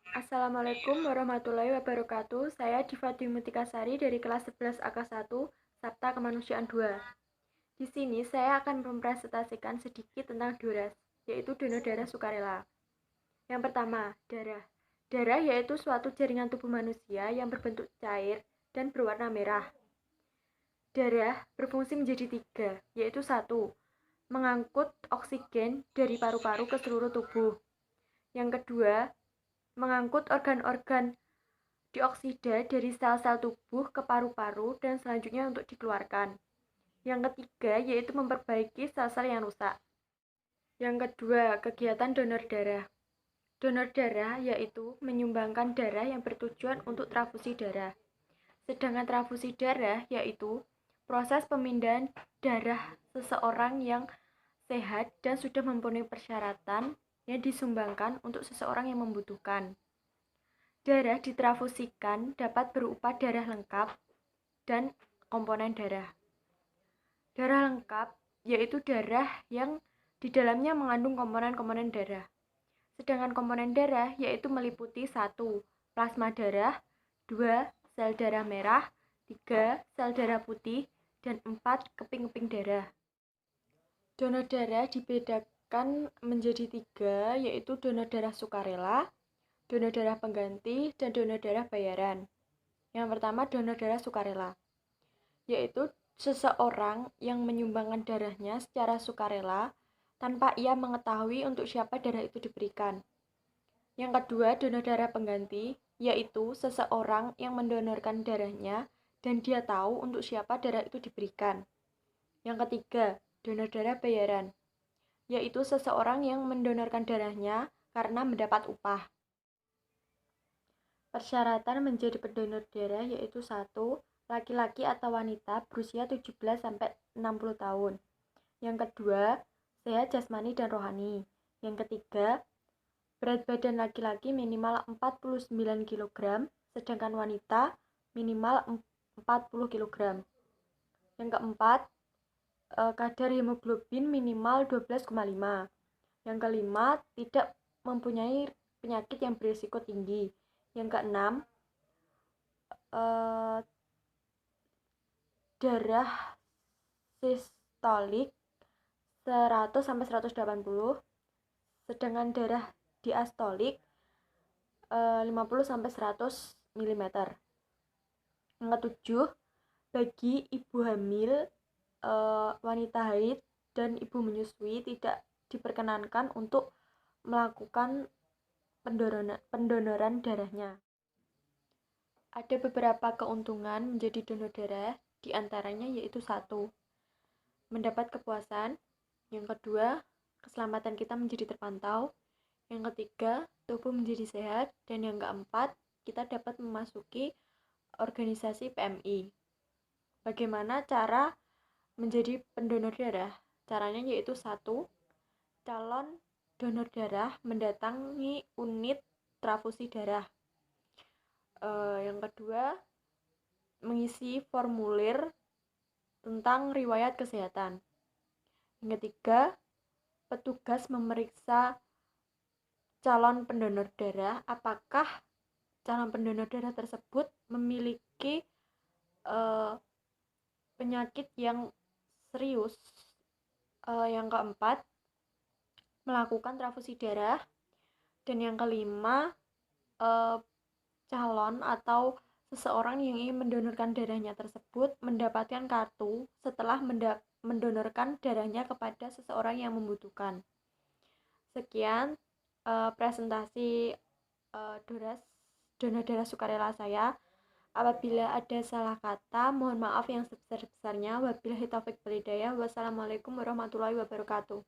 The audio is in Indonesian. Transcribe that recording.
Assalamualaikum warahmatullahi wabarakatuh. Saya Diva Dwi Mutikasari dari kelas 11 AK1, Sabta Kemanusiaan 2. Di sini saya akan mempresentasikan sedikit tentang DORAS, yaitu donor darah sukarela. Yang pertama, darah. Darah yaitu suatu jaringan tubuh manusia yang berbentuk cair dan berwarna merah. Darah berfungsi menjadi 3, yaitu 1. Mengangkut oksigen dari paru-paru ke seluruh tubuh. Yang kedua, mengangkut organ-organ dioksida dari sel-sel tubuh ke paru-paru dan selanjutnya untuk dikeluarkan. Yang ketiga yaitu memperbaiki sel-sel yang rusak. Yang kedua, kegiatan donor darah. Donor darah yaitu menyumbangkan darah yang bertujuan untuk transfusi darah. Sedangkan transfusi darah yaitu proses pemindahan darah seseorang yang sehat dan sudah memenuhi persyaratan yang disumbangkan untuk seseorang yang membutuhkan. Darah ditransfusikan dapat berupa darah lengkap dan komponen darah. Darah lengkap yaitu darah yang di dalamnya mengandung komponen-komponen darah. Sedangkan komponen darah yaitu meliputi 1. Plasma darah, 2. Sel darah merah, 3. Sel darah putih, dan 4. Keping-keping darah. Donor darah dibedakan menjadi 3, yaitu donor darah sukarela, donor darah pengganti, dan donor darah bayaran. Yang pertama, donor darah sukarela, yaitu seseorang yang menyumbangkan darahnya secara sukarela tanpa ia mengetahui untuk siapa darah itu diberikan. Yang kedua, donor darah pengganti, yaitu seseorang yang mendonorkan darahnya dan dia tahu untuk siapa darah itu diberikan. Yang ketiga, donor darah bayaran, yaitu seseorang yang mendonorkan darahnya karena mendapat upah. Persyaratan menjadi pendonor darah yaitu 1. Laki-laki atau wanita berusia 17-60 tahun. Yang kedua, sehat jasmani dan rohani. Yang ketiga, berat badan laki-laki minimal 49 kg, sedangkan wanita minimal 40 kg. Yang keempat, kadar hemoglobin minimal 12,5. Yang kelima, tidak mempunyai penyakit yang berisiko tinggi. Yang keenam, darah sistolik 100-180, sedangkan darah diastolik 50-100 mm. Yang ketujuh, bagi ibu hamil, wanita haid, dan ibu menyusui tidak diperkenankan untuk melakukan pendonoran darahnya. Ada beberapa keuntungan menjadi donor darah, diantaranya yaitu 1. Mendapat kepuasan. Yang kedua, keselamatan kita menjadi terpantau. Yang ketiga, tubuh menjadi sehat. Dan yang keempat, kita dapat memasuki organisasi PMI. Bagaimana cara menjadi pendonor darah? Caranya yaitu 1. Calon donor darah mendatangi unit transfusi darah. Yang kedua, mengisi formulir tentang riwayat kesehatan. Yang ketiga, petugas memeriksa calon pendonor darah apakah calon pendonor darah tersebut memiliki penyakit yang serius. Yang keempat, melakukan transfusi darah. Dan yang kelima, calon atau seseorang yang ingin mendonorkan darahnya tersebut mendapatkan kartu setelah mendonorkan darahnya kepada seseorang yang membutuhkan. Sekian presentasi donor darah sukarela saya. Apabila ada salah kata, mohon maaf yang sebesar-besarnya. Wabillahi taufik wal hidayah. Wassalamualaikum warahmatullahi wabarakatuh.